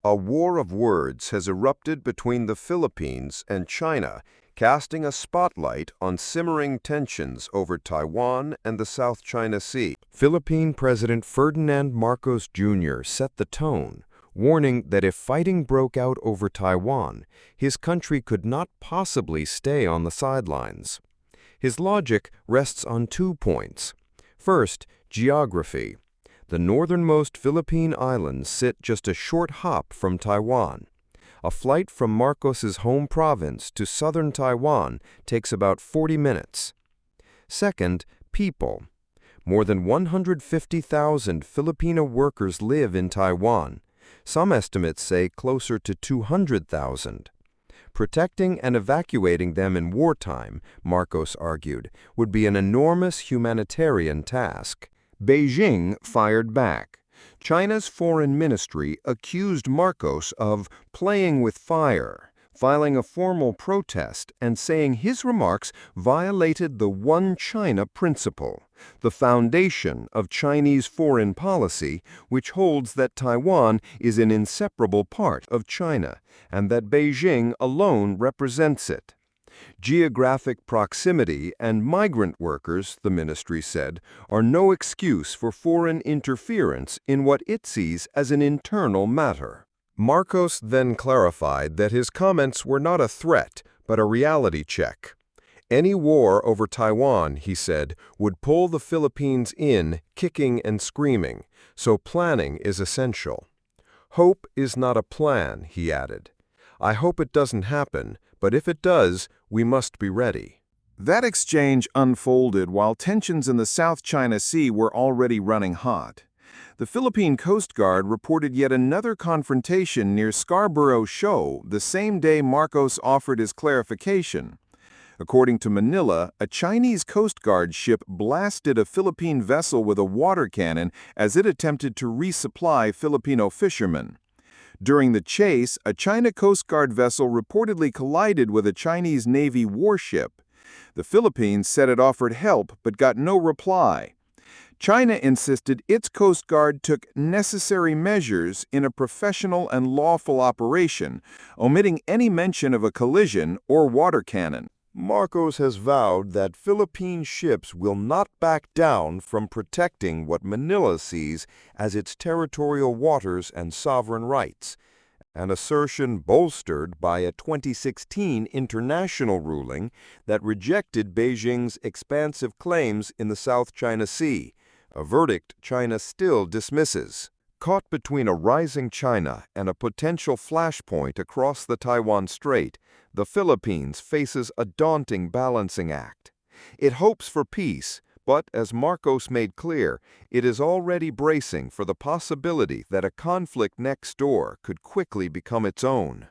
A war of words has erupted between the Philippines and China, casting a spotlight on simmering tensions over Taiwan and the South China Sea. Philippine President Ferdinand Marcos Jr. set the tone, warning that if fighting broke out over Taiwan, his country could not possibly stay on the sidelines. His logic rests on 2 points. First, geography. The northernmost Philippine islands sit just a short hop from Taiwan. A flight from Marcos's home province to southern Taiwan takes about 40 minutes. Second, people. More than 150,000 Filipino workers live in Taiwan. Some estimates say closer to 200,000. Protecting and evacuating them in wartime, Marcos argued, would be an enormous humanitarian task. Beijing fired back. China's foreign ministry accused Marcos of playing with fire, filing a formal protest and saying his remarks violated the One China principle, the foundation of Chinese foreign policy, which holds that Taiwan is an inseparable part of China and that Beijing alone represents it. Geographic proximity and migrant workers, the ministry said, are no excuse for foreign interference in what it sees as an internal matter. Marcos then clarified that his comments were not a threat, but a reality check. Any war over Taiwan, he said, would pull the Philippines in, kicking and screaming, so planning is essential. Hope is not a plan, he added. I hope it doesn't happen, but if it does, we must be ready. That exchange unfolded while tensions in the South China Sea were already running hot. The Philippine Coast Guard reported yet another confrontation near Scarborough Shoal the same day Marcos offered his clarification. According to Manila, a Chinese Coast Guard ship blasted a Philippine vessel with a water cannon as it attempted to resupply Filipino fishermen. During the chase, a China Coast Guard vessel reportedly collided with a Chinese Navy warship. The Philippines said it offered help but got no reply. China insisted its Coast Guard took necessary measures in a professional and lawful operation, omitting any mention of a collision or water cannon. Marcos has vowed that Philippine ships will not back down from protecting what Manila sees as its territorial waters and sovereign rights, an assertion bolstered by a 2016 international ruling that rejected Beijing's expansive claims in the South China Sea, a verdict China still dismisses. Caught between a rising China and a potential flashpoint across the Taiwan Strait, the Philippines faces a daunting balancing act. It hopes for peace, but as Marcos made clear, it is already bracing for the possibility that a conflict next door could quickly become its own.